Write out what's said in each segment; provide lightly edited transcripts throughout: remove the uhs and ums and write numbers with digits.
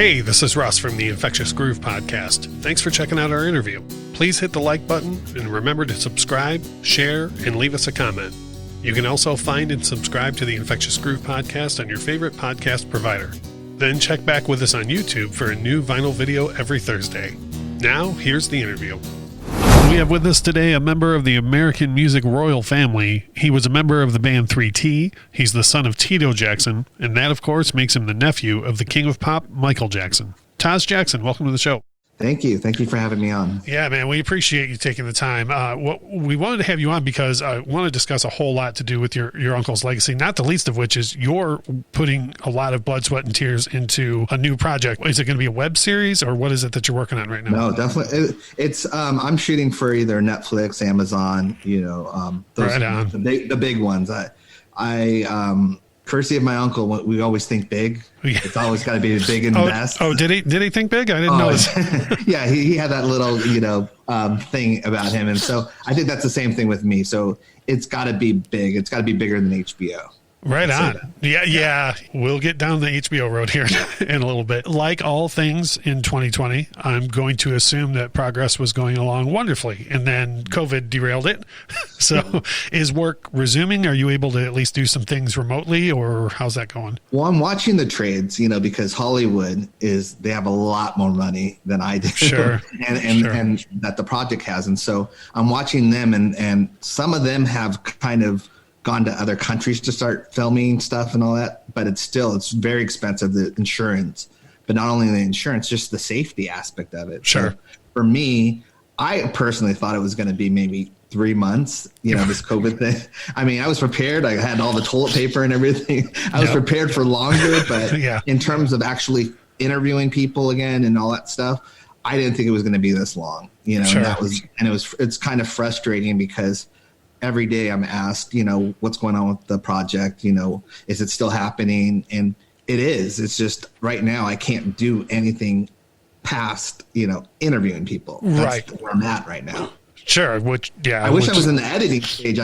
Hey, this is Russ from the Infectious Groove podcast. Thanks for checking out our interview. Please hit the like button and remember to subscribe, share, and leave us a comment. You can also find and subscribe to the Infectious Groove podcast on your favorite podcast provider. Then check back with us on YouTube for a new vinyl video every Thursday. Now, here's the interview. We have with us today a member of the American music royal family. He was a member of the band 3T. He's the son of Tito Jackson, and that, of course, makes him the nephew of the king of pop, Michael Jackson. Taj Jackson, welcome to the show. Thank you. Thank you for having me on. Yeah, man, we appreciate you taking the time. We wanted to have you on because I want to discuss a whole lot to do with your uncle's legacy, not the least of which is you're putting a lot of blood, sweat, and tears into a new project. Is it going to be a web series, or what is it that you're working on right now? No, definitely. It's I'm shooting for either Netflix, Amazon, those, right on. the big ones. I courtesy of my uncle, we always think big. It's always got to be big and best. Oh, did he think big? I didn't know this. Yeah, he had that little, thing about him. And so I think that's the same thing with me. So it's got to be big. It's got to be bigger than HBO. Right on. Yeah. We'll get down the HBO road here in a little bit. Like all things in 2020, I'm going to assume that progress was going along wonderfully, and then COVID derailed it. So is work resuming? Are you able to at least do some things remotely, or how's that going? Well, I'm watching the trades, because Hollywood they have a lot more money than I do. Sure. and that the project has. And so I'm watching them, and some of them have kind of gone to other countries to start filming stuff and all that, but it's very expensive, the insurance, but not only the insurance, just the safety aspect of it. Sure. So for me, I personally thought it was going to be maybe 3 months, this COVID thing. I mean, I was prepared. I had all the toilet paper and everything. I was prepared for longer, but in terms of actually interviewing people again and all that stuff, I didn't think it was going to be this long, Sure. It's kind of frustrating because every day I'm asked, what's going on with the project? Is it still happening? And it is. It's just right now I can't do anything past, interviewing people. That's where I'm at right now. Sure. I wish I was in the editing stage.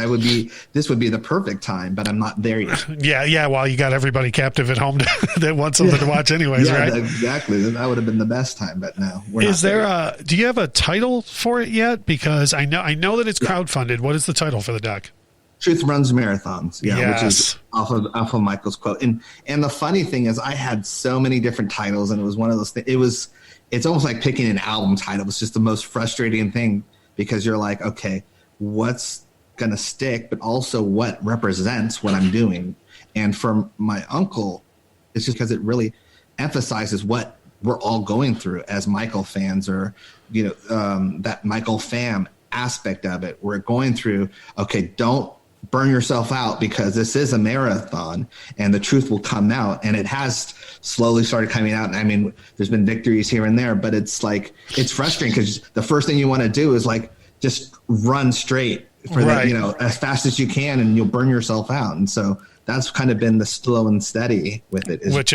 This would be the perfect time, but I'm not there yet. Yeah. Well, you got everybody captive at home that wants something to watch anyways, right? Exactly. That would have been the best time, but no. Do you have a title for it yet? Because I know that it's crowdfunded. What is the title for the doc? Truth Runs Marathons. Yeah. Yes. Which is off of Michael's quote. And the funny thing is I had so many different titles, and it was one of those things. It's almost like picking an album title. It's just the most frustrating thing, because you're like, okay, what's going to stick, but also what represents what I'm doing. And for my uncle, it's just because it really emphasizes what we're all going through as Michael fans, or, that Michael fam aspect of it. We're going through, okay, don't burn yourself out, because this is a marathon and the truth will come out. And it has slowly started coming out. And I mean, there's been victories here and there, but it's frustrating, because the first thing you want to do is just run straight for that, as fast as you can, and you'll burn yourself out. And so that's kind of been the slow and steady with it, which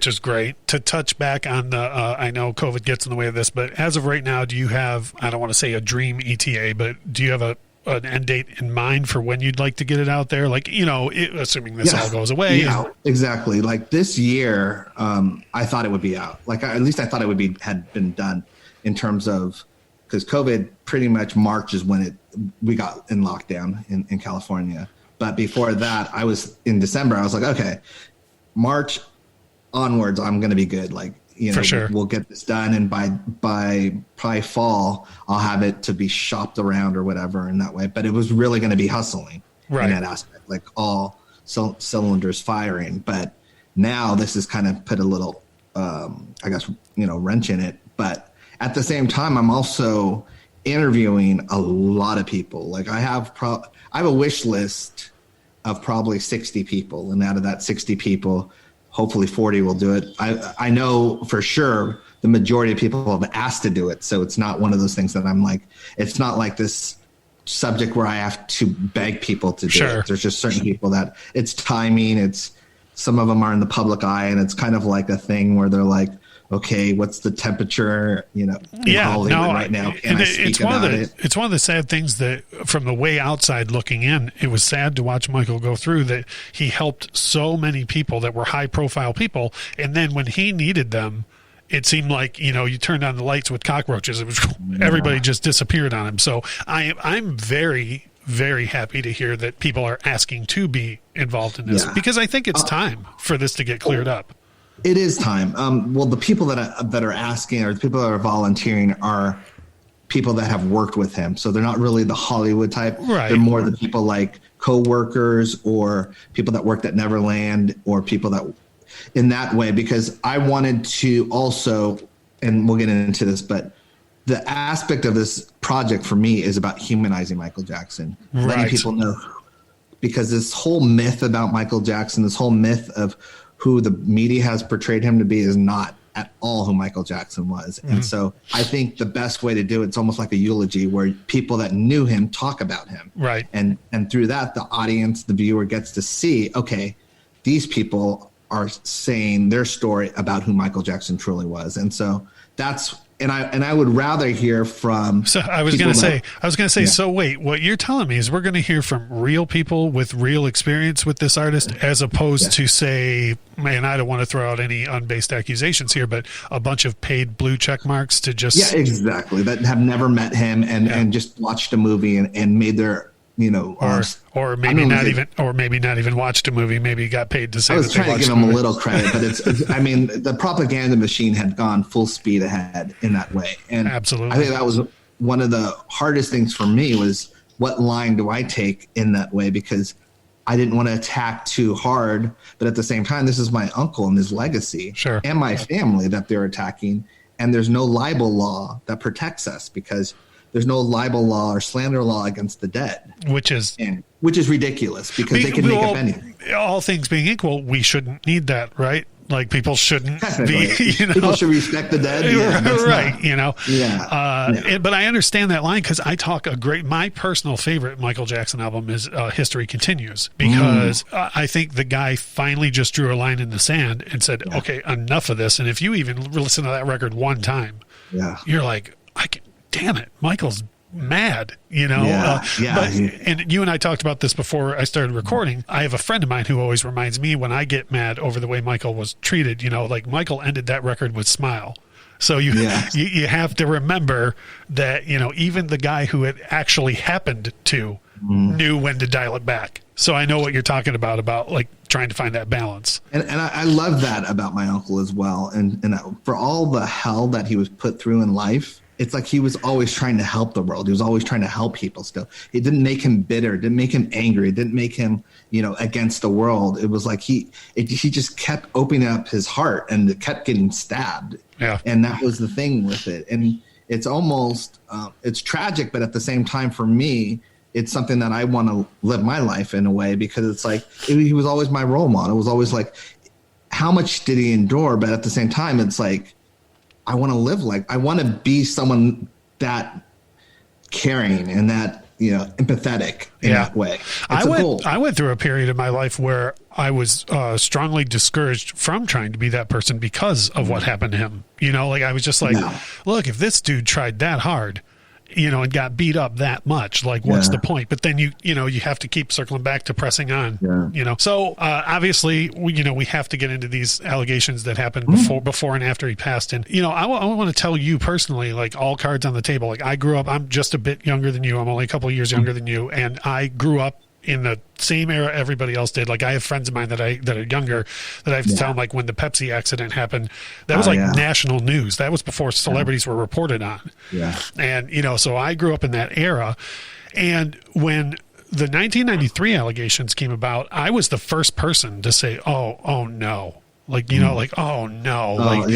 is great. To touch back on the, I know COVID gets in the way of this, but as of right now, do you have, I don't want to say a dream ETA, but do you have an end date in mind for when you'd like to get it out there? Assuming this all goes away. Yeah, exactly. Like this year, I thought it would be out. At least I thought it had been done, in terms of, because COVID pretty much March is when we got in lockdown in California. But before that, in December, I was like, okay, March onwards, I'm going to be good. For sure. We'll get this done. And by probably fall, I'll have it to be shopped around or whatever in that way. But it was really going to be hustling in that aspect, all cylinders firing. But now this has kind of put a little, wrench in it. But at the same time, I'm also interviewing a lot of people. I have a wish list of probably 60 people. And out of that 60 people, hopefully 40 will do it. I know for sure the majority of people have asked to do it. So it's not one of those things that I'm it's not like this subject where I have to beg people to do it. There's just certain people that it's timing. Some of them are in the public eye, and it's kind of like a thing where they're like, okay, what's the temperature, in Yeah, Hollywood no, right now? Can I speak about it? It's one of the sad things that from the way outside looking in, it was sad to watch Michael go through that. He helped so many people that were high profile people. And then when he needed them, it seemed like, you turned on the lights with cockroaches. It was everybody just disappeared on him. So I'm very, very happy to hear that people are asking to be involved in this because I think it's time for this to get cleared up. It is time. Well, the people that are asking, or the people that are volunteering, are people that have worked with him. So they're not really the Hollywood type. Right. They're more the people like co-workers or people that worked at Neverland or people that in that way, because I wanted to also, and we'll get into this, but the aspect of this project for me is about humanizing Michael Jackson, letting people know, because this whole myth about Michael Jackson, this whole myth of who the media has portrayed him to be, is not at all who Michael Jackson was. And so I think the best way to do it's almost like a eulogy where people that knew him talk about him. Right. And through that, the audience, the viewer gets to see, okay, these people are saying their story about who Michael Jackson truly was. And so that's, and I would rather hear from. So I was going to say, so wait, what you're telling me is we're going to hear from real people with real experience with this artist, as opposed to, say, man, I don't want to throw out any unbased accusations here, but a bunch of paid blue check marks to just. Yeah, exactly. That have never met him and just watched a movie and made their, or maybe not even watched a movie. Maybe got paid to say. I was trying to give him a little credit, but it's. I mean, the propaganda machine had gone full speed ahead in that way, and absolutely, I think that was one of the hardest things for me was what line do I take in that way, because I didn't want to attack too hard, but at the same time, this is my uncle and his legacy, and my family that they're attacking, and there's no libel law that protects us because. There's no libel law or slander law against the dead, which is ridiculous because they can make up anything. All things being equal, we shouldn't need that, right? Like people shouldn't be, people should respect the dead, right? But I understand that line because I talk my personal favorite Michael Jackson album is "History Continues" because I think the guy finally just drew a line in the sand and said, "Okay, enough of this." And if you even listen to that record one time, you're like, damn it, Michael's mad, and you and I talked about this before I started recording. I have a friend of mine who always reminds me when I get mad over the way Michael was treated, like Michael ended that record with Smile. So you have to remember that, even the guy who it actually happened to knew when to dial it back. So I know what you're talking about like trying to find that balance. And I love that about my uncle as well. And for all the hell that he was put through in life, it's like he was always trying to help the world. He was always trying to help people still. It didn't make him bitter. It didn't make him angry. It didn't make him, against the world. It was like he just kept opening up his heart and it kept getting stabbed. Yeah. And that was the thing with it. And it's almost, it's tragic, but at the same time for me, it's something that I want to live my life in a way because it's like, he was always my role model. It was always like, how much did he endure? But at the same time, it's like, I want to I want to be someone that caring and that, empathetic in that way. I went through a period in my life where I was strongly discouraged from trying to be that person because of what happened to him. I was just like, look, if this dude tried that hard, and got beat up that much, like what's the point? But then you have to keep circling back to pressing on, So obviously we have to get into these allegations that happened before and after he passed. And, I want to tell you personally, like all cards on the table, like I grew up, I'm just a bit younger than you. I'm only a couple of years younger than you. And I grew up in the same era everybody else did. Like I have friends of mine that are younger that I have to tell them, like when the Pepsi accident happened, that was national news. That was before celebrities were reported on. Yeah. And, so I grew up in that era. And when the 1993 allegations came about, I was the first person to say, oh no. Like, oh no.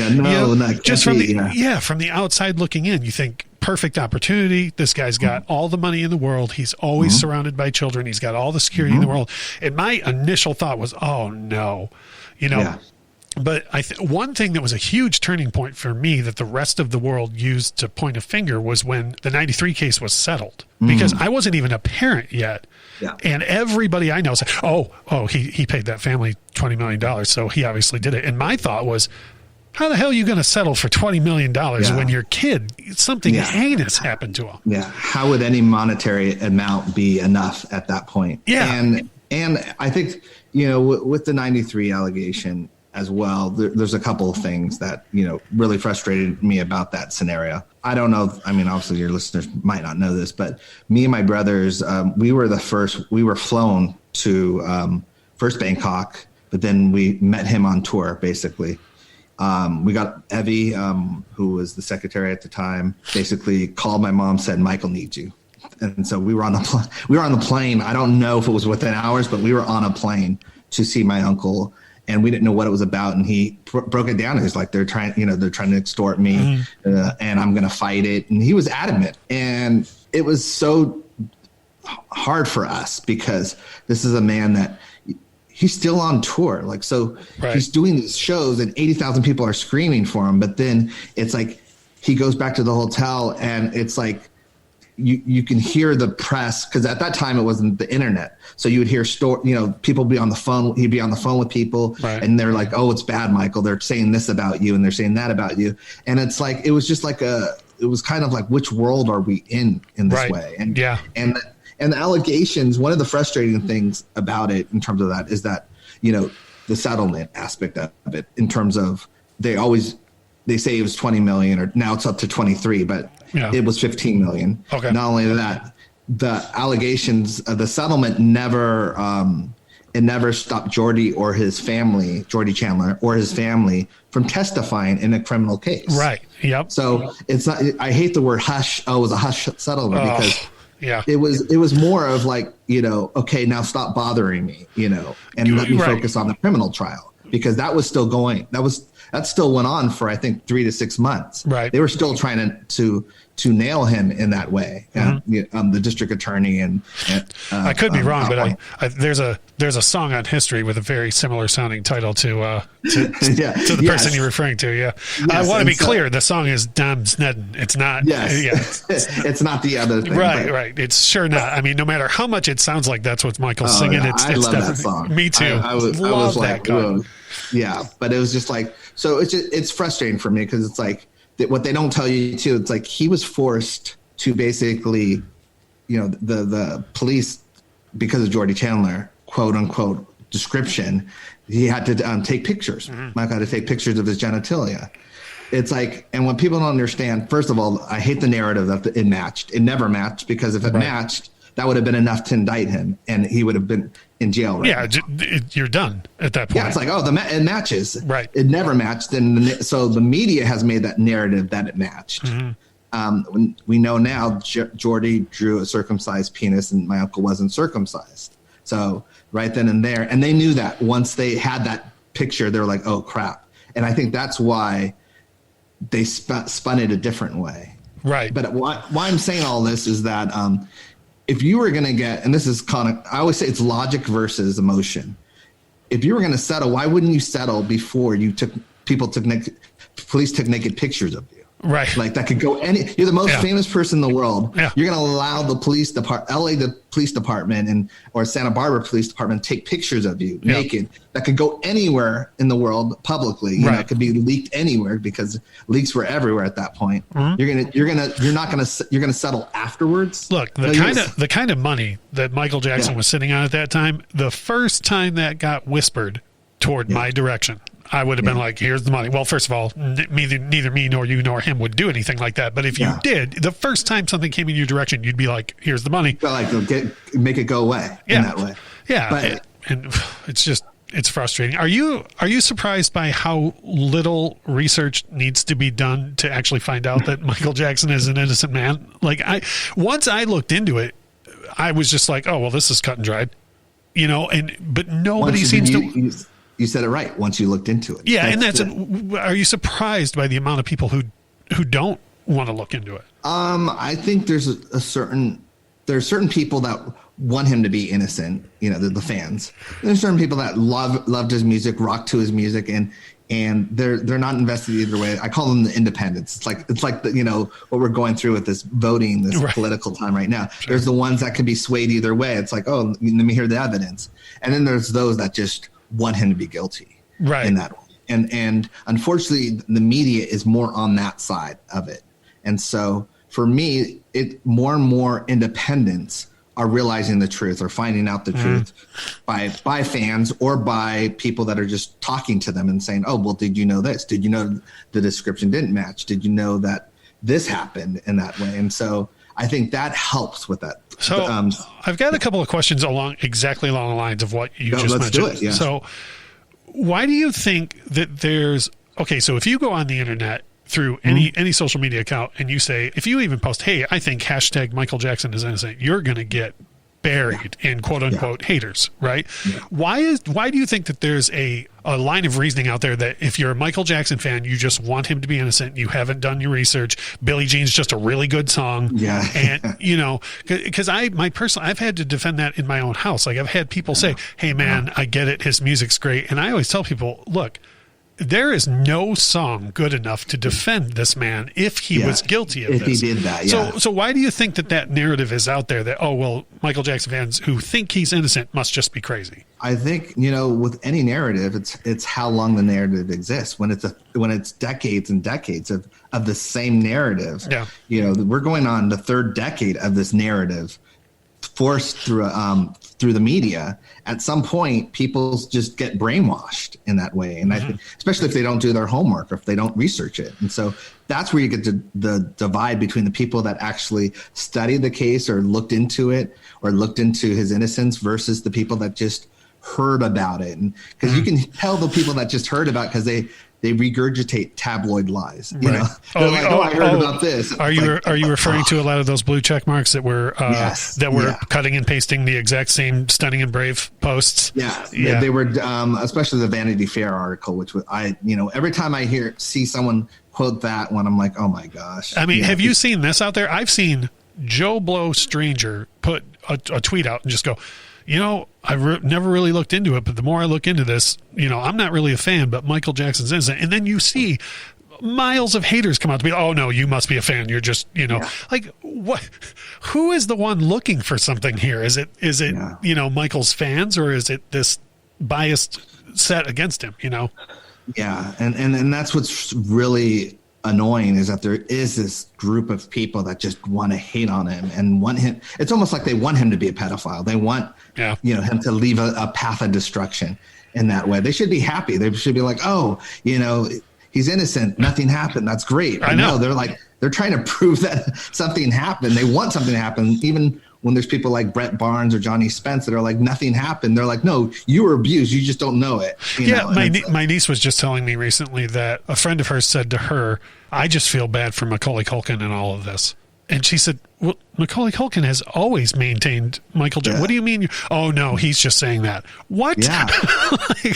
Just from the outside looking in, you think perfect opportunity. This guy's got all the money in the world. He's always surrounded by children. He's got all the security in the world. And my initial thought was, oh no, But one thing that was a huge turning point for me that the rest of the world used to point a finger was when the 93 case was settled, because I wasn't even a parent yet. Yeah. And everybody I know said, oh, he paid that family $20 million. So he obviously did it. And my thought was, How the hell are you going to settle for $20 million when your kid, something heinous happened to him? Yeah. How would any monetary amount be enough at that point? Yeah. And I think, you know, with the 93 allegation as well, there's a couple of things that, you know, really frustrated me about that scenario. I don't know. I mean, obviously your listeners might not know this, but me and my brothers, we were flown to first Bangkok, but then we met him on tour, basically. We got Evie, who was the secretary at the time, basically called my mom, said, Michael needs you. And so we were on the plane. I don't know if it was within hours, but we were on a plane to see my uncle, and we didn't know what it was about. And he broke it down. He was like, they're trying to extort me, and I'm going to fight it. And he was adamant. And it was so hard for us because this is a man that he's still on tour. Like, so he's doing these shows and 80,000 people are screaming for him. But then it's like, he goes back to the hotel and it's like, you can hear the press, because at that time it wasn't the internet. So you would hear people be on the phone. He'd be on the phone with people and they're like, oh, it's bad, Michael. They're saying this about you and they're saying that about you. And it's like, it was just like it was kind of like, which world are we in this way? And and the allegations, one of the frustrating things about it in terms of that is that, you know, the settlement aspect of it, in terms of they say it was 20 million, or now it's up to 23, but it was 15 million. Okay. Not only that, the allegations of the settlement never stopped Jordy Chandler or his family from testifying in a criminal case. Right. Yep. So it's not, I hate the word hush. Oh, it was a hush settlement because it was more of like, you know, okay, now stop bothering me, you know, and let me focus on the criminal trial, because that was still going. That still went on for, I think, 3 to 6 months. Right. They were still trying to nail him in that way. The district attorney and I could be wrong, but there's a song on History with a very similar sounding title to the person you're referring to. Yeah. Yes, I want to be clear. The song is Dam Snedden. It's not. Yes. Yeah. It's not the other thing. Right. It's sure not. I mean, no matter how much it sounds like that's what Michael's singing. Yeah. I love that song. Me too. I was like, yeah, but it was just like, so it's frustrating for me, because it's like, what they don't tell you too, it's like he was forced to basically, you know, the police, because of Jordy Chandler, quote unquote description, he had to take pictures. Michael had to take pictures of his genitalia. It's like, and when people don't understand, first of all, I hate the narrative that it matched. It never matched, because if it matched, that would have been enough to indict him, and he would have been in jail. You're done at that point. Yeah, it's like, oh, it matches. Right. It never matched, and so the media has made that narrative that it matched. We know now Jordy drew a circumcised penis, and my uncle wasn't circumcised. So right then and there, and they knew that once they had that picture, they were like, oh crap. And I think that's why they spun it a different way. Right. But why I'm saying all this is that if you were going to get, and this is kind of, I always say it's logic versus emotion. If you were going to settle, why wouldn't you settle before police took naked pictures of you? Right. Like that could go you're the most famous person in the world. Yeah. You're going to allow the police department, the police department or Santa Barbara police department take pictures of you naked. That could go anywhere in the world publicly. You know, it could be leaked anywhere, because leaks were everywhere at that point. You're not going to settle afterwards. Look, the kind of money that Michael Jackson was sitting on at that time, the first time that got whispered toward my direction, I would have been like, here's the money. Well, first of all, neither me nor you nor him would do anything like that. But if you did, the first time something came in your direction, you'd be like, here's the money. Like, make it go away in that way. Yeah. But, and it's frustrating. Are you surprised by how little research needs to be done to actually find out that Michael Jackson is an innocent man? Like, once I looked into it, I was just like, oh, well, this is cut and dried, you know, but nobody seems to. You said it right. Once you looked into it. Yeah. Are you surprised by the amount of people who don't want to look into it? I think there's certain people that want him to be innocent, you know, the fans. There's certain people that loved his music, rocked to his music, and they're not invested either way. I call them the independents. It's like the, you know, what we're going through with this voting, this political time right now. Sure. There's the ones that can be swayed either way. It's like, oh, let me hear the evidence. And then there's those that just want him to be guilty in that way. And unfortunately, the media is more on that side of it. And so for me, more and more independents are realizing the truth or finding out the truth by fans or by people that are just talking to them and saying, oh, well, did you know this? Did you know the description didn't match? Did you know that this happened in that way? And so I think that helps with that. So I've got a couple of questions along the lines of what you just mentioned. Do it, yeah. So why do you think that so if you go on the internet through any social media account and you say, if you even post, hey, I think hashtag Michael Jackson is innocent, you're going to get buried in quote unquote haters, right? Yeah. Why do you think that there's a line of reasoning out there that if you're a Michael Jackson fan, you just want him to be innocent, you haven't done your research, Billie Jean's just a really good song. Yeah. And because I've had to defend that in my own house. Like I've had people say, hey man, I get it, his music's great. And I always tell people, look, there is no song good enough to defend this man if he was guilty of this. If he did that, yeah. So why do you think that narrative is out there that, oh, well, Michael Jackson fans who think he's innocent must just be crazy? I think, with any narrative, it's how long the narrative exists. When it's decades and decades of the same narrative, we're going on the third decade of this narrative forced through the media. At some point, people just get brainwashed in that way. And I think, especially if they don't do their homework or if they don't research it. And so that's where you get to the divide between the people that actually studied the case or looked into it or looked into his innocence versus the people that just heard about it. And because you can tell the people that just heard about it because they regurgitate tabloid lies. You know, I heard about this. Are you referring to a lot of those blue check marks that were cutting and pasting the exact same stunning and brave posts? Yeah. They were, especially the Vanity Fair article, which was every time I see someone quote that one, I'm like, oh my gosh. I mean, have you seen this out there? I've seen Joe Blow Stranger put a tweet out and just go, I never really looked into it, but the more I look into this, I'm not really a fan, but Michael Jackson's innocent. And then you see miles of haters come out to be, oh no, you must be a fan. You're just, like what? Who is the one looking for something here? Is it Michael's fans, or is it this biased set against him? Yeah, and that's what's really annoying is that there is this group of people that just want to hate on him and want him. It's almost like they want him to be a pedophile. They want, him to leave a path of destruction in that way. They should be happy. They should be like, oh, he's innocent. Nothing happened. That's great. I know. They're trying to prove that something happened. They want something to happen. Even when there's people like Brett Barnes or Johnny Spence that are like, nothing happened. They're like, no, you were abused. You just don't know it. My niece was just telling me recently that a friend of hers said to her, I just feel bad for Macaulay Culkin and all of this. And she said, well, Macaulay Culkin has always maintained Michael Jackson. What do you mean? Oh, no, he's just saying that. What? Yeah.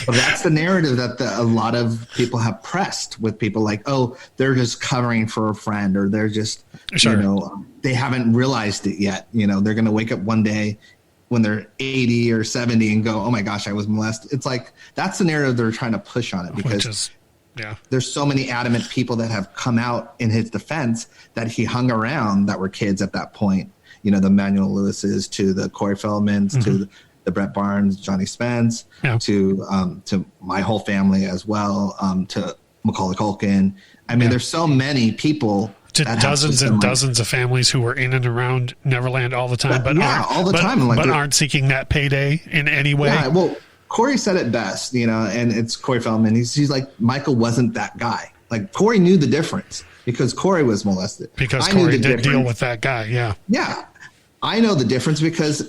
Well, that's the narrative that a lot of people have pressed with people like, oh, they're just covering for a friend, or they're just, they haven't realized it yet. They're going to wake up one day when they're 80 or 70 and go, oh my gosh, I was molested. It's like, that's the narrative they're trying to push on it because there's so many adamant people that have come out in his defense that he hung around that were kids at that point. The Manuel Lewis's to the Corey Feldmans to the Brett Barnes, Johnny Spence, to my whole family as well, to Macaulay Culkin. I mean, there's so many people. To dozens and dozens of families who were in and around Neverland all the time, but aren't seeking that payday in any way. Yeah, well, Corey said it best, and it's Corey Feldman. He's like, Michael wasn't that guy. Like, Corey knew the difference because Corey was molested. Because Corey did deal with that guy, yeah. Yeah. I know the difference because,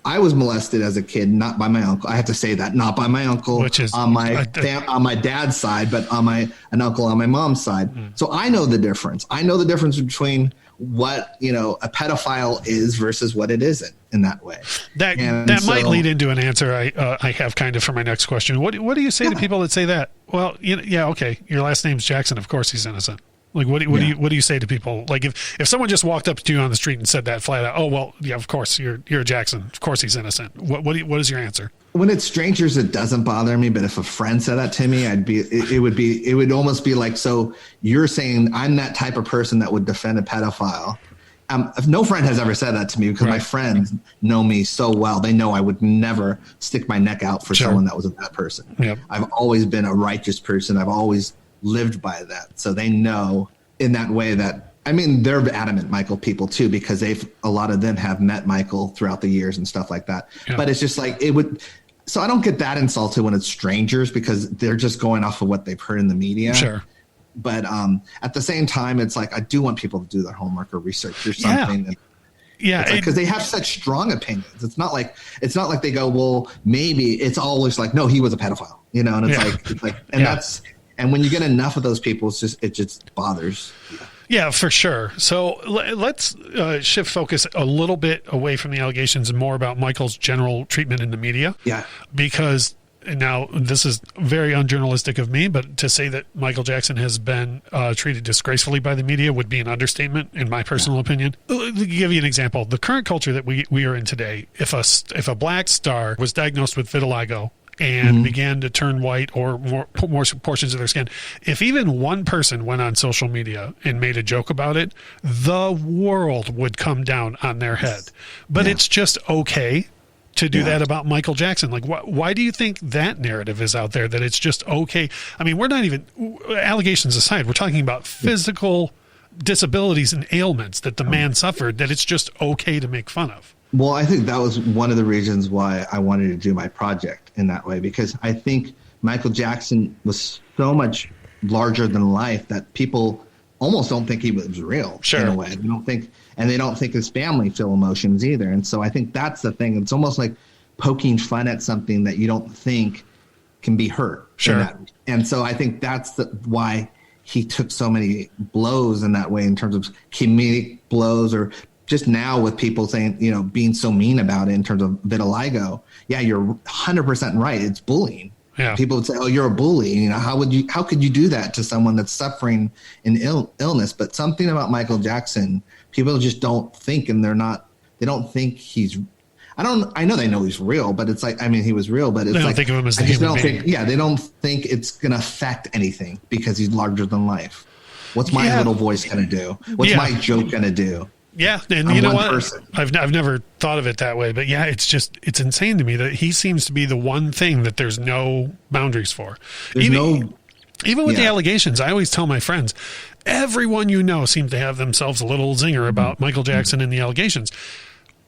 I was molested as a kid, not by my uncle. I have to say that, not by my uncle, which is on my dad's side, but on an uncle on my mom's side. So I know the difference. I know the difference between what a pedophile is versus what it isn't in that way. That might lead into an answer I have kind of for my next question. What do you say to people that say that? Well, okay, your last name's Jackson, of course he's innocent. Like, what do you say to people? Like, if someone just walked up to you on the street and said that flat out, oh well, yeah, of course you're Jackson, of course he's innocent. What is your answer? When it's strangers, it doesn't bother me. But if a friend said that to me, it would almost be like, so you're saying I'm that type of person that would defend a pedophile, no friend has ever said that to me because my friends know me so well. They know I would never stick my neck out for someone that was a bad person. Yep. I've always been a righteous person. I've always lived by that. So they know in that way that, I mean, they're adamant Michael people too, because a lot of them have met Michael throughout the years and stuff like that. Yeah. But it's just like, so I don't get that insulted when it's strangers because they're just going off of what they've heard in the media. Sure. But at the same time, it's like I do want people to do their homework or research or something. Yeah, because they have such strong opinions. It's not like they go, well, maybe. It's always like, no, he was a pedophile, you know. And it's like, and when you get enough of those people, it just bothers you. Yeah, for sure. So let's shift focus a little bit away from the allegations and more about Michael's general treatment in the media. Yeah, because. Now, this is very unjournalistic of me, but to say that Michael Jackson has been treated disgracefully by the media would be an understatement, in my personal opinion. To give you an example, the current culture that we are in today, if a black star was diagnosed with vitiligo and began to turn white or more portions of their skin, if even one person went on social media and made a joke about it, the world would come down on their head. But it's just okay to do that about Michael Jackson. Like, why do you think that narrative is out there, that it's just okay? I mean, we're not even, allegations aside, we're talking about physical disabilities and ailments that the man suffered, that it's just okay to make fun of. Well, I think that was one of the reasons why I wanted to do my project in that way, because I think Michael Jackson was so much larger than life that people almost don't think he was real in a way. They don't think his family feel emotions either. And so I think that's the thing. It's almost like poking fun at something that you don't think can be hurt. Sure. And so I think that's why he took so many blows in that way, in terms of comedic blows, or just now with people saying, you know, being so mean about it in terms of vitiligo. Yeah, you're 100% right. It's bullying. Yeah. People would say, "Oh, you're a bully." You know, how could you do that to someone that's suffering an illness? But something about Michael Jackson, people just don't think, and they don't think he's. I know they know he's real, but it's like, I mean, he was real, but it's they don't like, think of him as a human being. They don't think it's going to affect anything because he's larger than life. What's my little voice going to do? What's my joke going to do? Yeah, and you know what? I've never thought of it that way, but yeah, it's insane to me that he seems to be the one thing that there's no boundaries for. Even with the allegations, I always tell my friends, everyone you know seems to have themselves a little zinger about Michael Jackson and the allegations.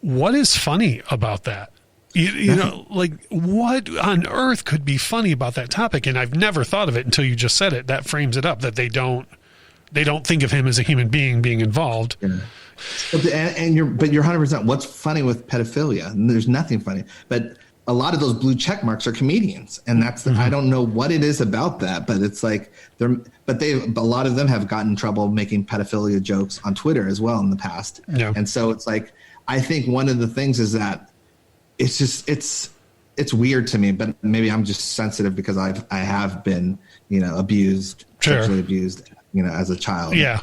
What is funny about that? You know, like, what on earth could be funny about that topic? And I've never thought of it until you just said it. That frames it up, that they don't think of him as a human being involved. Yeah. But you're 100%. What's funny with pedophilia? And there's nothing funny. But a lot of those blue check marks are comedians, and that's I don't know what it is about that, but it's like a lot of them have gotten in trouble making pedophilia jokes on Twitter as well in the past. Yeah. And so it's like, I think one of the things is that it's just it's weird to me, but maybe I'm just sensitive because I have been, you know, abused, sexually abused, you know, as a child. Yeah.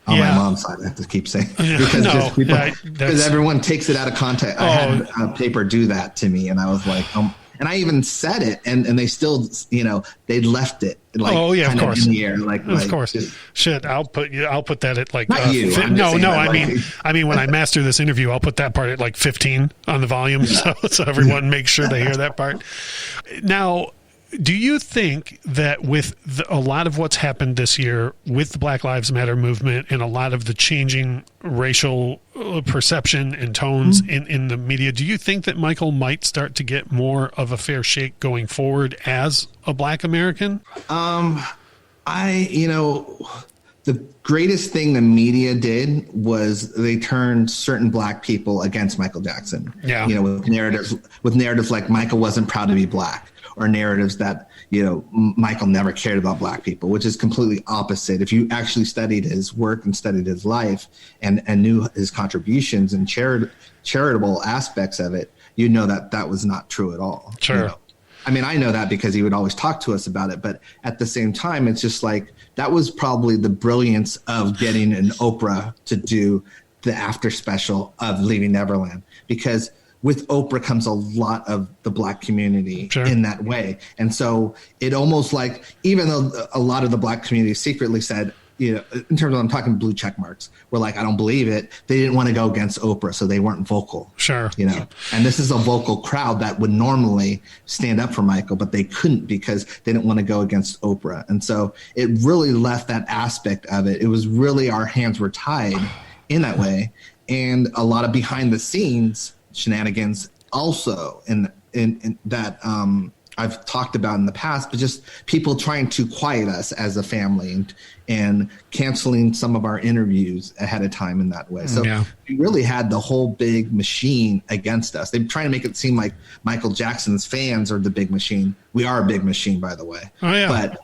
On my mom's side, I have to keep saying, because everyone takes it out of context. I had a paper do that to me, and I was like, and I even said it, and they still, you know, they left it like, kind of in the air, of course. Shit, I'll put that at like, not you. I mean, when I master this interview, I'll put that part at like 15 on the volume, so everyone makes sure they hear that part. Now, do you think that with a lot of what's happened this year with the Black Lives Matter movement and a lot of the changing racial perception and tones in the media, do you think that Michael might start to get more of a fair shake going forward as a Black American? The greatest thing the media did was they turned certain Black people against Michael Jackson. Yeah. You know, with narratives like Michael wasn't proud to be Black, or narratives that, you know, Michael never cared about Black people, which is completely opposite. If you actually studied his work and studied his life and knew his contributions and charitable aspects of it, you know that was not true at all. Sure. You know? I mean, I know that because he would always talk to us about it, but at the same time, it's just like, that was probably the brilliance of getting an Oprah to do the after special of Leaving Neverland, because with Oprah comes a lot of the Black community in that way. And so it almost like, even though a lot of the Black community secretly said, you know, in terms of, I'm talking blue check marks, were like, I don't believe it. They didn't want to go against Oprah, so they weren't vocal. Sure. You know, and this is a vocal crowd that would normally stand up for Michael, but they couldn't because they didn't want to go against Oprah. And so it really left that aspect of it. It was really, our hands were tied in that way. And a lot of behind the scenes shenanigans also in that, I've talked about in the past, but just people trying to quiet us as a family and canceling some of our interviews ahead of time in that way. So we really had the whole big machine against us. They're trying to make it seem like Michael Jackson's fans are the big machine. We are a big machine, by the way. Oh, yeah. But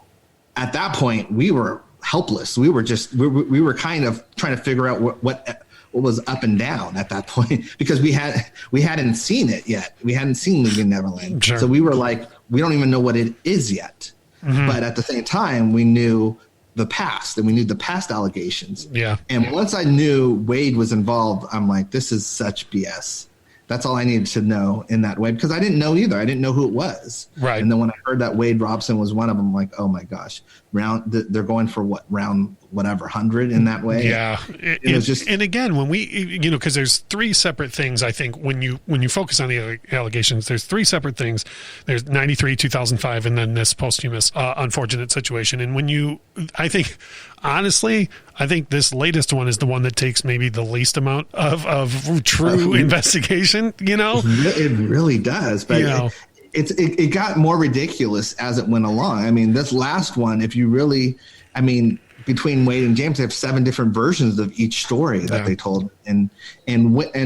at that point, we were helpless. We were just, we were kind of trying to figure out what was up and down at that point, because we hadn't seen it yet. We hadn't seen Leaving Neverland. Sure. So we were like, we don't even know what it is yet. Mm-hmm. But at the same time, we knew the past, and we knew the past allegations. Yeah. And once I knew Wade was involved, I'm like, this is such BS. That's all I needed to know in that way, because I didn't know either. I didn't know who it was. Right. And then when I heard that Wade Robson was one of them, I'm like, oh my gosh, they're going for what, round whatever 100 in that way. Yeah. It was just, and again, when we, you know, because there's three separate things. I think when you focus on the allegations, there's three separate things. There's 93, 2005, and then this posthumous unfortunate situation. And when you, I think, honestly, I think this latest one is the one that takes maybe the least amount of true investigation, you know? It really does. But you know, it got more ridiculous as it went along. I mean, this last one, if you really, I mean, between Wade and James, they have 7 different versions of each story that they told. And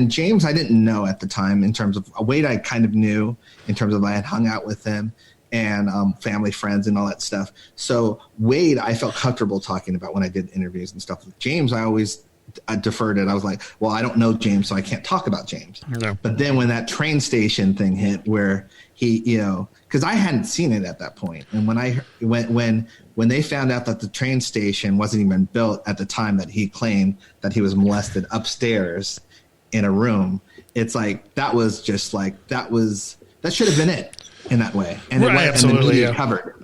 James, I didn't know at the time. In terms of Wade, I kind of knew in terms of I had hung out with him and family, friends, and all that stuff. So Wade, I felt comfortable talking about when I did interviews and stuff. With James, I deferred it. I was like, well, I don't know James, so I can't talk about James. No. But then when that train station thing hit, where he, you know, because I hadn't seen it at that point, and when they found out that the train station wasn't even built at the time that he claimed that he was molested upstairs in a room, it's like that should have been it. In that way, and right, absolutely, and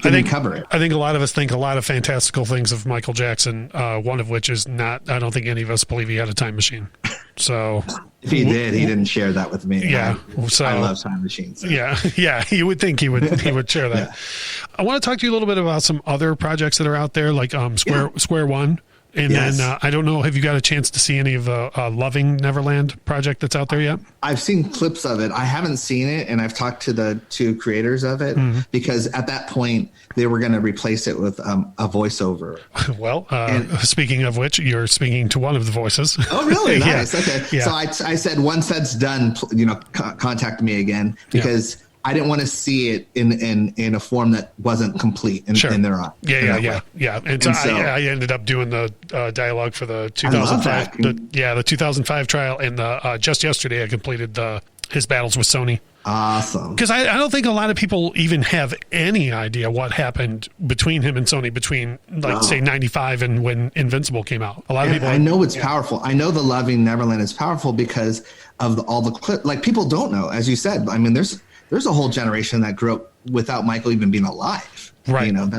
didn't cover it. I think a lot of us think a lot of fantastical things of Michael Jackson. One of which is not. I don't think any of us believe he had a time machine. So if he did, he didn't share that with me. Yeah, I love time machines. So. Yeah. You would think he would share that. Yeah. I want to talk to you a little bit about some other projects that are out there, like Square One. And then I don't know, have you got a chance to see any of the Loving Neverland project that's out there yet? I've seen clips of it. I haven't seen it, and I've talked to the 2 creators of it because at that point they were going to replace it with a voiceover. Well, speaking of which, you're speaking to one of the voices. Oh, really? Nice. Okay. Yeah. So I said, once that's done, contact me again, because I didn't want to see it in a form that wasn't complete in their eyes. Yeah. And so I ended up doing the dialogue for the 2005, the 2005 trial, and just yesterday I completed his battles with Sony. Awesome. Because I don't think a lot of people even have any idea what happened between him and Sony between, say, 95 and when Invincible came out. A lot of people. I know it's powerful. I know the Loving Neverland is powerful because of all the clips. Like, people don't know, as you said. I mean, there's a whole generation that grew up without Michael even being alive. Right. You know,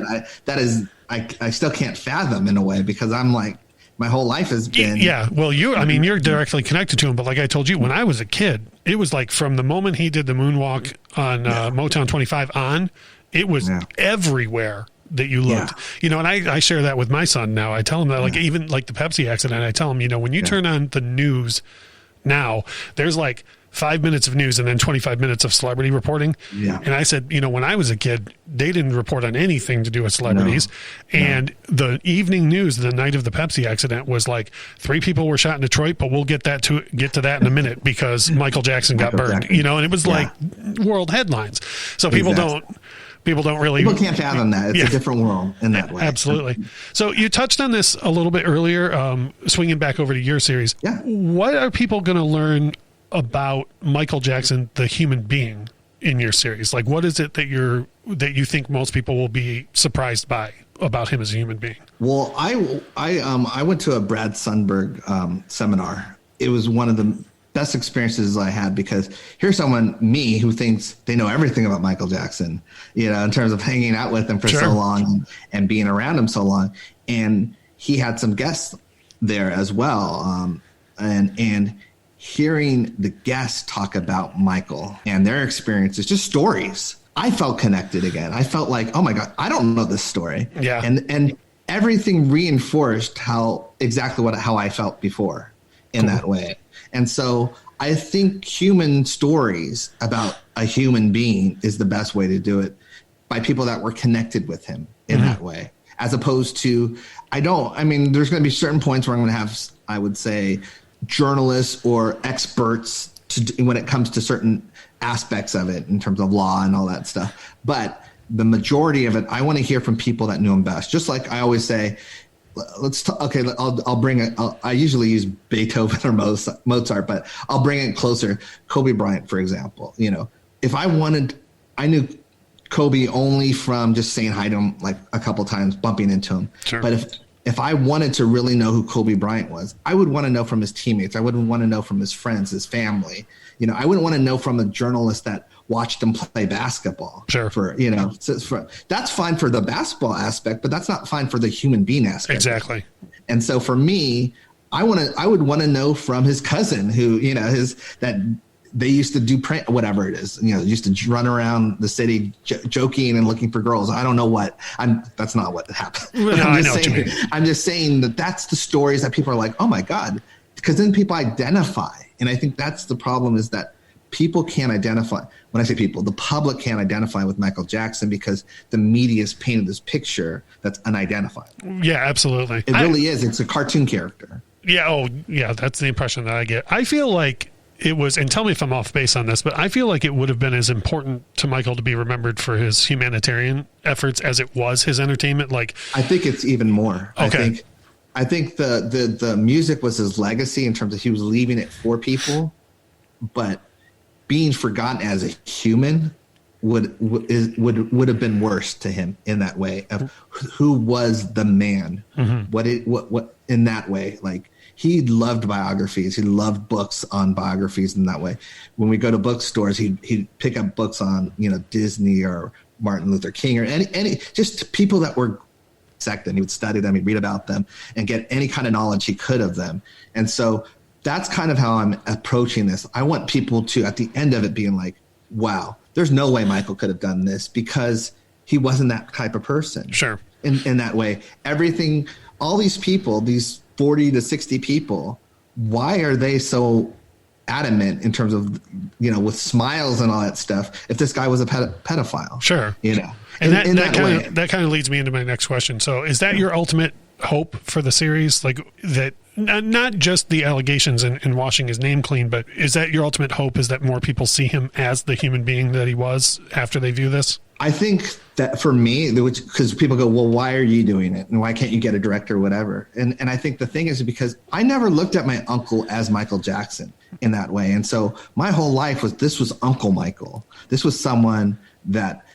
I still can't fathom in a way, because I'm like, my whole life has been. Yeah. Well, you're directly connected to him, but like I told you, when I was a kid, it was like from the moment he did the moonwalk on Motown 25 on, it was everywhere that you looked, and I share that with my son now. I tell him that, like, even like the Pepsi accident, I tell him, when you turn on the news now, there's like 5 minutes of news and then 25 minutes of celebrity reporting. Yeah. And I said, when I was a kid, they didn't report on anything to do with celebrities. No. And the evening news, the night of the Pepsi accident, was like 3 people were shot in Detroit, but we'll get to that in a minute because Michael Jackson got burned, and it was like world headlines. So people don't really. People can't fathom that. It's a different world in that way. Absolutely. So you touched on this a little bit earlier, swinging back over to your series. Yeah. What are people going to learn about Michael Jackson, the human being, in your series? Like, what is it that you think most people will be surprised by about him as a human being? Well, I went to a Brad Sundberg seminar. It was one of the best experiences I had, because here's someone, me, who thinks they know everything about Michael Jackson, in terms of hanging out with him for so long and being around him so long. And he had some guests there as well. And hearing the guests talk about Michael and their experiences, just stories, I felt connected again. I felt like, oh my God, I don't know this story. Yeah. And everything reinforced how I felt before in that way. And so I think human stories about a human being is the best way to do it, by people that were connected with him in that way, as opposed to, there's going to be certain points where I'm going to have, I would say, journalists or experts when it comes to certain aspects of it in terms of law and all that stuff. But the majority of it, I want to hear from people that knew him best. Just like I always say, I usually use Beethoven or Mozart, but I'll bring it closer. Kobe Bryant, for example. If I knew Kobe only from just saying hi to him like a couple times, bumping into him. Sure. But if I wanted to really know who Kobe Bryant was, I would want to know from his teammates. I would want to know from his friends, his family. I wouldn't want to know from a journalist that watched him play basketball. Sure. That's fine for the basketball aspect, but that's not fine for the human being aspect. Exactly. And so for me, I would want to know from his cousin who, that they used to do print, whatever it is, used to run around the city joking and looking for girls. I don't know that's not what happened. No, I know what you mean. I'm just saying that's the stories that people are like, oh my God, because then people identify. And I think that's the problem, is that people can't identify. When I say people, the public can't identify with Michael Jackson because the media's painted this picture that's unidentifiable. Yeah, absolutely. It really is. It's a cartoon character. Yeah. Oh, yeah. That's the impression that I get. I feel like it was, and tell me if I'm off base on this, but I feel like it would have been as important to Michael to be remembered for his humanitarian efforts as it was his entertainment. Like, I think it's even more. Okay. I think the music was his legacy in terms of he was leaving it for people, but being forgotten as a human would have been worse to him in that way of who was the man. What in that way, like, he loved biographies. He loved books on biographies in that way. When we go to bookstores, he'd pick up books on, Disney or Martin Luther King or any just people that were sect, and he would study them, he'd read about them and get any kind of knowledge he could of them. And so that's kind of how I'm approaching this. I want people to, at the end of it, being like, wow, there's no way Michael could have done this, because he wasn't that type of person. Sure. In that way, everything, all these people, these 40 to 60 people, why are they so adamant in terms of, with smiles and all that stuff, if this guy was a pedophile? Sure. And that kind of leads me into my next question. So is that your ultimate hope for the series? Like, that not just the allegations and washing his name clean, but is that your ultimate hope, is that more people see him as the human being that he was after they view this? I think that for me, because people go, well, why are you doing it? And why can't you get a director or whatever? And I think the thing is because I never looked at my uncle as Michael Jackson in that way. And so my whole life this was Uncle Michael. This was someone that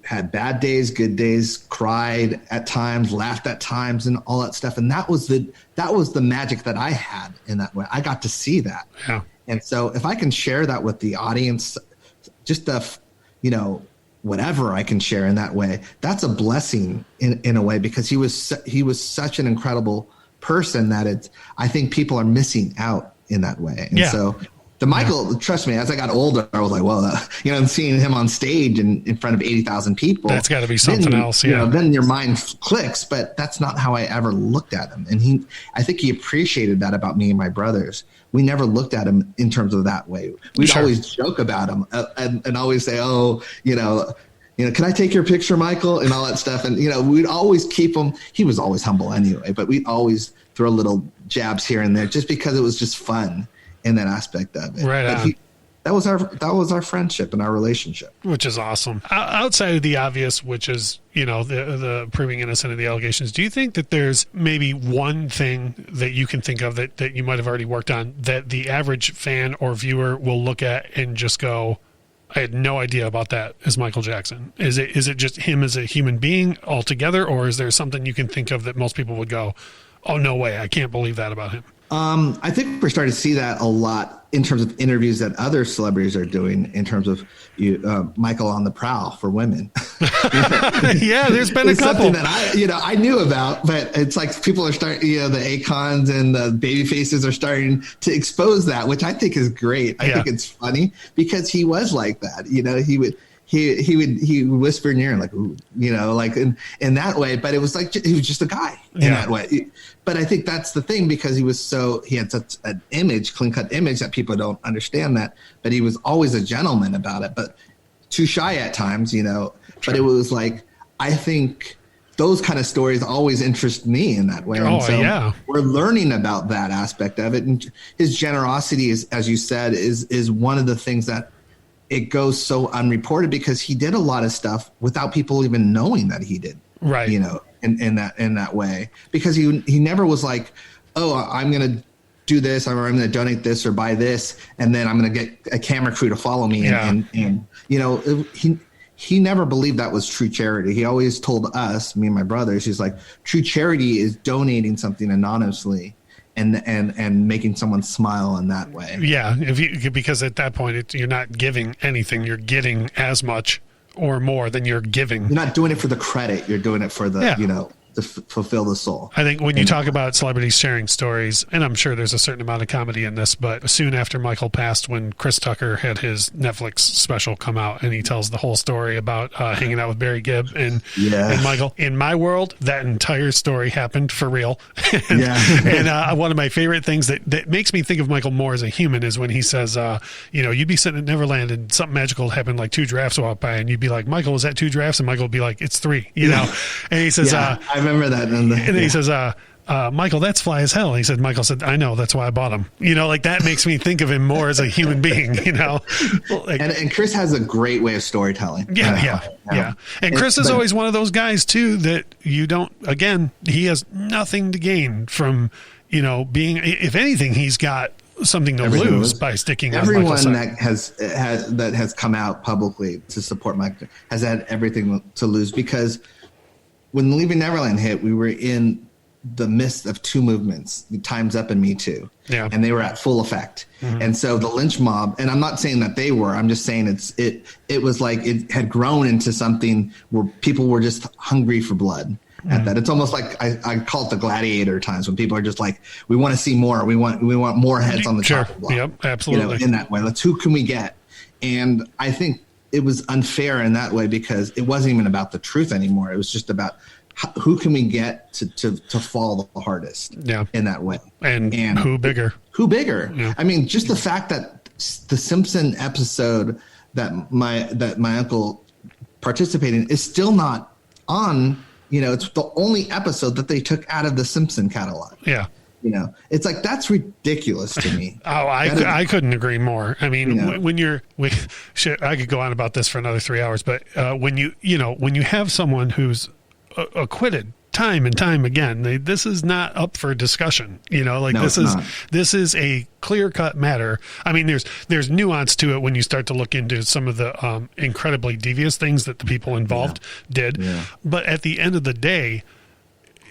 had bad days, good days, cried at times, laughed at times, and all that stuff. And that was the magic that I had in that way. I got to see that. Yeah. And so if I can share that with the audience, just whatever I can share in that way, that's a blessing in a way, because he was such an incredible person that I think people are missing out in that way. And so the Michael, trust me, as I got older, I was like, well, and seeing him on stage in front of 80,000 people, that's got to be something else. Yeah. Then your mind clicks, but that's not how I ever looked at him. And I think he appreciated that about me and my brothers. We never looked at him in terms of that way. We'd always joke about him and always say, oh, can I take your picture, Michael? And all that stuff. And, we'd always keep him. He was always humble anyway, but we'd always throw little jabs here and there just because it was just fun in that aspect of it. Right. That was our friendship and our relationship. Which is awesome. Outside of the obvious, which is, the proving innocent of the allegations, do you think that there's maybe one thing that you can think of that you might have already worked on that the average fan or viewer will look at and just go, I had no idea about that as Michael Jackson? Is it just him as a human being altogether, or is there something you can think of that most people would go, oh, no way, I can't believe that about him? I think we're starting to see that a lot in terms of interviews that other celebrities are doing in terms of Michael on the prowl for women. Yeah, there's been a couple something that I knew about, but it's like people are starting, the Akons and the baby faces are starting to expose that, which I think is great. I think it's funny because he was like that. He would whisper in your ear like, ooh, like in that way, but it was like, he was just a guy in that way. But I think that's the thing, because he had such an image, clean cut image, that people don't understand that, but he was always a gentleman about it, but too shy at times, but it was like, I think those kind of stories always interest me in that way. And so we're learning about that aspect of it. And his generosity is, as you said, is one of the things that it goes so unreported, because he did a lot of stuff without people even knowing that he did. Right. In that way, because he never was like, oh, I'm going to do this, or I'm going to donate this or buy this, and then I'm going to get a camera crew to follow me. And he never believed that was true charity. He always told us, me and my brothers, he's like, true charity is donating something anonymously and making someone smile in that way. Yeah, because at that point you're not giving anything, you're getting as much or more than you're giving. You're not doing it for the credit, you're doing it for the to fulfill the soul. I think when you talk about celebrities sharing stories, and I'm sure there's a certain amount of comedy in this, but soon after Michael passed, when Chris Tucker had his Netflix special come out, and he tells the whole story about hanging out with Barry Gibb and Michael. In my world, that entire story happened for real. And one of my favorite things that makes me think of Michael more as a human is when he says, you'd be sitting at Neverland and something magical happened, like 2 giraffes walk by, and you'd be like, Michael, is that 2 giraffes? And Michael would be like, it's 3, And he says, I remember that. And then he says, Michael, that's fly as hell. And Michael said, I know, that's why I bought him. Like that makes me think of him more as a human being, Like, and Chris has a great way of storytelling. Yeah. And Chris is always one of those guys too, that he has nothing to gain from, being, if anything, he's got something to lose by sticking on Michael's side. Everyone that has come out publicly to support Mike has had everything to lose, because when Leaving Neverland hit, we were in the midst of 2 movements, Time's Up and Me Too. Yeah. And they were at full effect. Mm-hmm. And so the lynch mob, and I'm not saying that they were, I'm just saying it was like it had grown into something where people were just hungry for blood. At that, it's almost like I call it the gladiator times, when people are just like, we want to see more, we want more heads on the top of the block. Yep, absolutely. In that way, let's, who can we get? And I think it was unfair in that way, because it wasn't even about the truth anymore. It was just about who can we get to fall the hardest in that way. And who bigger? Yeah. I mean, just the fact that the Simpson episode that my uncle participated in is still not on. It's the only episode that they took out of the Simpson catalog. Yeah. It's like, that's ridiculous to me. I couldn't agree more. I mean, I could go on about this for another 3 hours, but when you have someone who's acquitted time and time again, this is not up for discussion. This is a clear-cut matter. I mean, there's nuance to it when you start to look into some of the incredibly devious things that the people involved did. Yeah. But at the end of the day,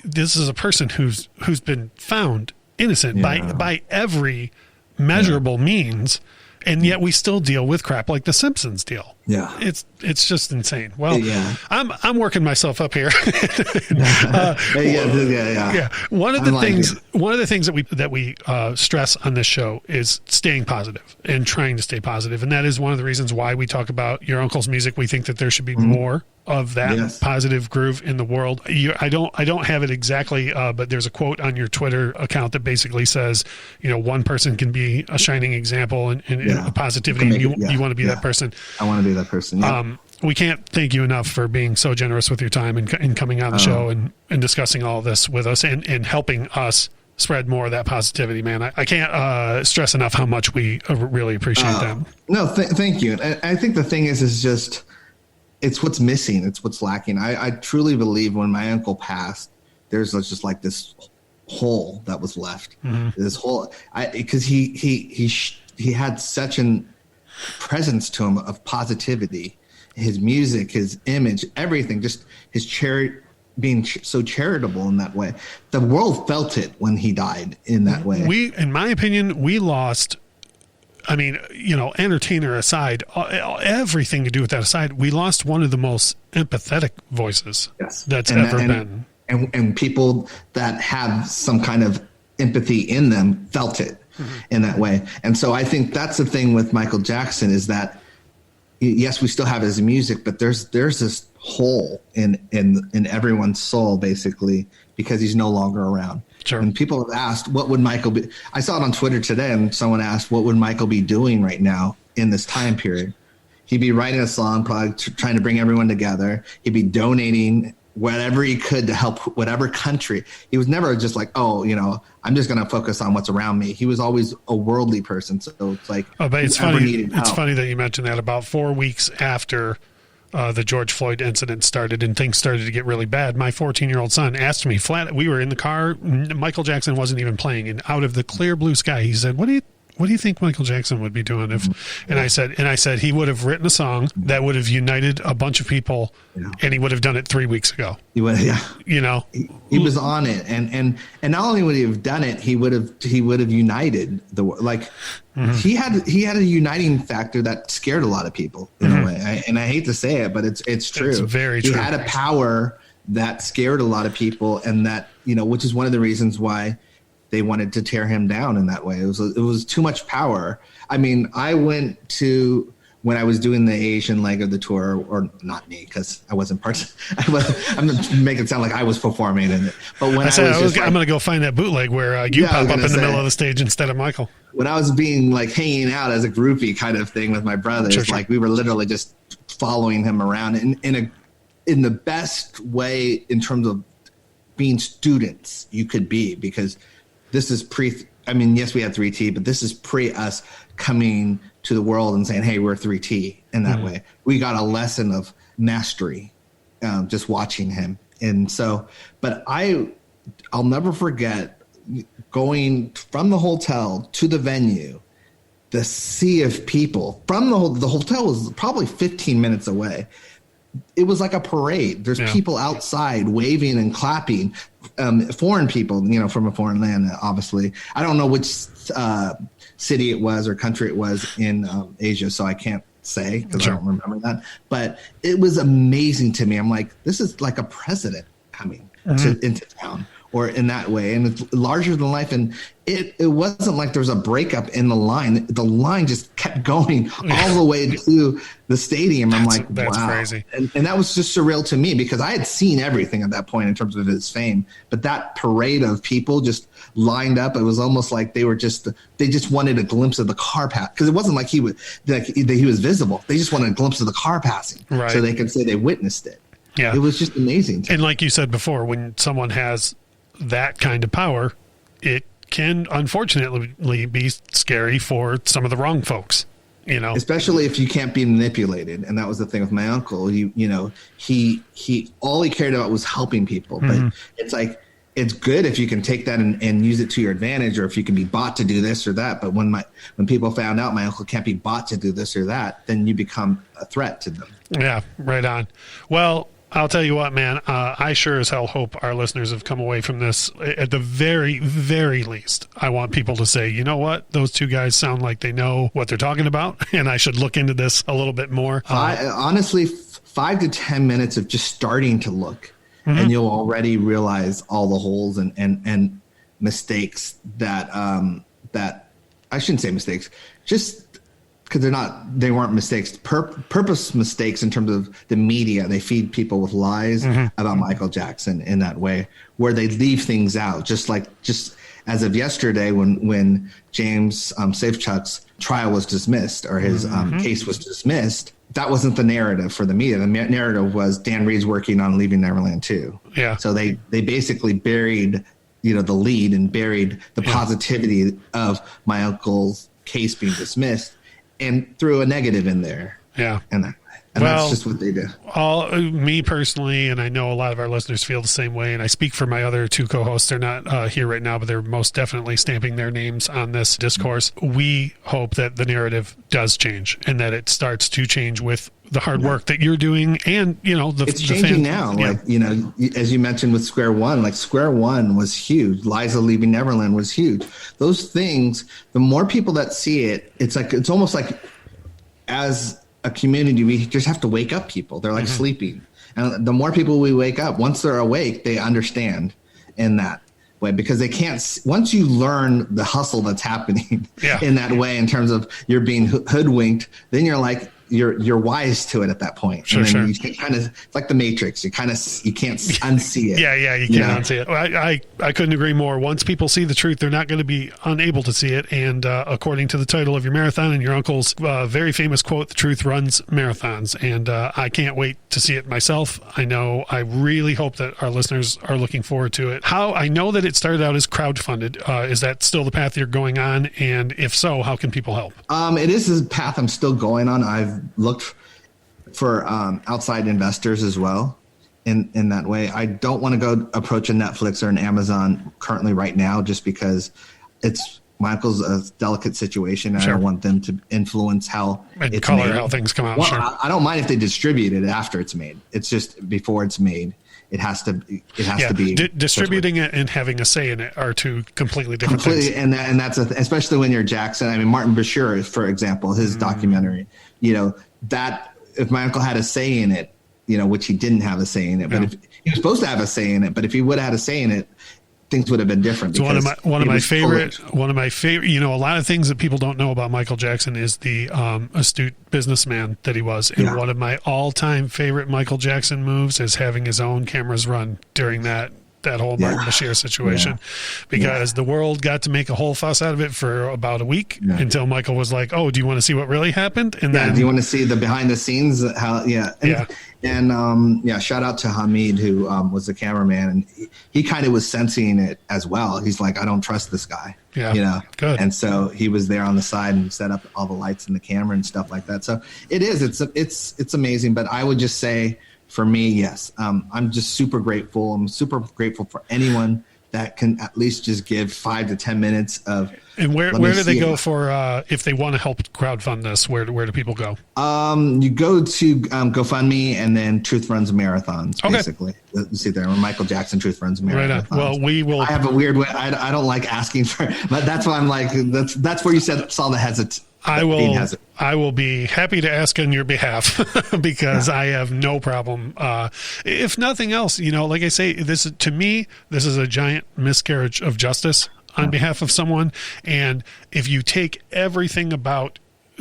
this is a person who's been found innocent by every measurable means, and yet we still deal with crap like the Simpsons deal. Yeah, it's just insane. Well, I'm working myself up here. One of the things that we stress on this show is staying positive and trying to stay positive, and that is one of the reasons why we talk about your uncle's music. We think that there should be more of that positive groove in the world. I don't have it exactly, but there's a quote on your Twitter account that basically says, one person can be a shining example and positivity, and you want to be that person. I want to be that person. Yeah. We can't thank you enough for being so generous with your time and coming on the show and discussing all of this with us and helping us spread more of that positivity, man. I can't stress enough how much we really appreciate that. No, thank you. I think the thing is just, it's what's missing. It's what's lacking. I truly believe when my uncle passed, there's just like this hole that was left. Mm-hmm. This hole, because he had such an presence to him of positivity. His music, his image, everything, just his being so charitable in that way. The world felt it when he died in that way. In my opinion, we lost. I mean, entertainer aside, everything to do with that aside, we lost one of the most empathetic voices that's ever been. And people that have some kind of empathy in them felt it in that way. And so I think that's the thing with Michael Jackson is that, yes, we still have his music, but there's this hole in everyone's soul, basically, because he's no longer around. Sure. And people have asked, what would Michael be? I saw it on Twitter today, and someone asked, what would Michael be doing right now in this time period? He'd be writing a song, probably trying to bring everyone together. He'd be donating whatever he could to help whatever country. He was never just like, I'm just going to focus on what's around me. He was always a worldly person. So it's like, but it's funny. It's funny that you mentioned that. About 4 weeks after the George Floyd incident started and things started to get really bad, my 14-year-old son asked me flat. We were in the car. Michael Jackson wasn't even playing, and out of the clear blue sky, he said, "What do you think Michael Jackson would be doing if?" And I said he would have written a song that would have united a bunch of people, and he would have done it 3 weeks ago. He would, yeah. He was on it, and not only would he have done it, he would have united the world. Like he had a uniting factor that scared a lot of people in a way. And I hate to say it, but it's true. It's very true. He had a power that scared a lot of people, and that which is one of the reasons why they wanted to tear him down in that way. It was too much power. I mean, I went to, when I was doing the Asian leg of the tour, or not me, because I wasn't part. I'm making it sound like I was performing in it. But when I'm going to go find that bootleg where you pop up in the middle of the stage instead of Michael. When I was being like hanging out as a groupie kind of thing with my brothers, sure. Like we were literally just following him around in the best way in terms of being students you could be, because this is yes, we had 3T, but this is pre us coming to the world and saying, hey, we're 3T in that way. We got a lesson of mastery just watching him. And so, but I'll never forget going from the hotel to the venue, the sea of people from the hotel was probably 15 minutes away. It was like a parade. There's people outside waving and clapping, foreign people, from a foreign land, obviously. I don't know which city it was or country it was in Asia, so I can't say because I don't remember that. But it was amazing to me. I'm like, this is like a president coming into town, or in that way. And it's larger than life. And it wasn't like there was a breakup in the line. The line just kept going all the way to the stadium. I'm like, that's wow. Crazy. And that was just surreal to me, because I had seen everything at that point in terms of his fame. But that parade of people just lined up. It was almost like they just wanted a glimpse of the car pass, because it wasn't like he was visible. They just wanted a glimpse of the car passing, right, so they could say they witnessed it. Yeah. It was just amazing. And like you said before, when someone has that kind of power, it can unfortunately be scary for some of the wrong folks, especially if you can't be manipulated. And that was the thing with my uncle. He all he cared about was helping people. But it's like, it's good if you can take that and use it to your advantage, or if you can be bought to do this or that. But when people found out my uncle can't be bought to do this or that, then you become a threat to them. Yeah, right on. Well, I'll tell you what, man, I sure as hell hope our listeners have come away from this. At the very, very least, I want people to say, you know what? Those two guys sound like they know what they're talking about, and I should look into this a little bit more. Honestly, 5 to 10 minutes of just starting to look, and you'll already realize all the holes and mistakes that I shouldn't say mistakes, just because they weren't mistakes, purpose mistakes in terms of the media. They feed people with lies about Michael Jackson in that way, where they leave things out. Just as of yesterday, when James Safechuck's trial was dismissed, or his case was dismissed, that wasn't the narrative for the media. The narrative was Dan Reed's working on Leaving Neverland 2. Yeah. So they basically buried, the lead, and buried the positivity of my uncle's case being dismissed, and threw a negative in there. Yeah. And And that's just what they do. Me personally, and I know a lot of our listeners feel the same way, and I speak for my other two co-hosts. They're not here right now, but they're most definitely stamping their names on this discourse. We hope that the narrative does change and that it starts to change with the hard work that you're doing, and it's changing now. Yeah. Like as you mentioned with Square One, like Square One was huge. Liza Leaving Neverland was huge. Those things, the more people that see it, it's almost like as a community, we just have to wake up people. They're like sleeping, and the more people we wake up, once they're awake, they understand in that way, because they can't. Once you learn the hustle that's happening in that way, in terms of you're being hoodwinked, then you're like. You're wise to it at that point. Sure. You can kind of, it's like the Matrix. You can't unsee it. You can't unsee it. I couldn't agree more. Once people see the truth, they're not going to be unable to see it. And according to the title of your marathon and your uncle's very famous quote, "The truth runs marathons." And I can't wait to see it myself. I really hope that our listeners are looking forward to it. I know that it started out as crowdfunded. Is that still the path you're going on? And if so, how can people help? It is the path I'm still going on. I've looked for outside investors as well in that way. I don't want to go approach a Netflix or an Amazon currently right now, just because my uncle's a delicate situation. And I don't want them to influence how it's made. How things come out. Well, I don't mind if they distribute it after it's made. It's just before it's made. It has to be distributing it and having a say in it are two completely different things. And that's especially when you're Jackson. I mean, Martin Bashir, for example, his documentary. That if my uncle had a say in it, which he didn't have a say in it, but if he was supposed to have a say in it, but if he would have had a say in it, things would have been different. So one of my favorite, a lot of things that people don't know about Michael Jackson is the astute businessman that he was. And one of my all-time favorite Michael Jackson moves is having his own cameras run during that whole Martin Bashir situation, because the world got to make a whole fuss out of it for about a week until Michael was like, "Oh, do you want to see what really happened?" And then, do you want to see the behind the scenes? And shout out to Hamid, who was the cameraman, and he kind of was sensing it as well. He's like, "I don't trust this guy." Good. And so he was there on the side and set up all the lights and the camera and stuff like that. So it's amazing. But I would just say, for me, yes, I'm just super grateful. I'm super grateful for anyone that can at least just give 5 to 10 minutes of. And where do they go for if they want to help crowdfund this? Where do people go? You go to GoFundMe, and then Truth Runs Marathons. Basically, you see there, Michael Jackson Truth Runs Marathons. Right on. Well, we will. I have a weird way. I don't like asking for, but that's why I'm like that's where you saw the hesitant. I will be happy to ask on your behalf because I have no problem. If nothing else, like I say, to me, this is a giant miscarriage of justice on behalf of someone. And if you take everything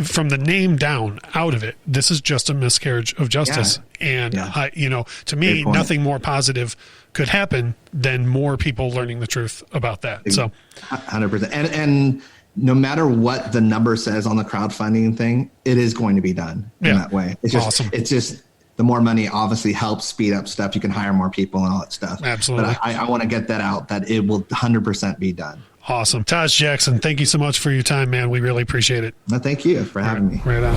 from the name down out of it, this is just a miscarriage of justice. And to me, nothing more positive could happen than more people learning the truth about that. So 100%. And no matter what the number says on the crowdfunding thing, it is going to be done in that way. It's just awesome. It's just the more money obviously helps speed up stuff. You can hire more people and all that stuff. Absolutely. But I want to get that out, that it will 100% be done. Awesome. Taj Jackson, thank you so much for your time, man. We really appreciate it. No, thank you for having me. Right on.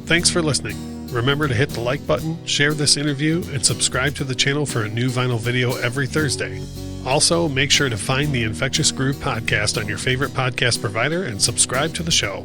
Thanks for listening. Remember to hit the like button, share this interview, and subscribe to the channel for a new vinyl video every Thursday. Also, make sure to find the Infectious Groove podcast on your favorite podcast provider and subscribe to the show.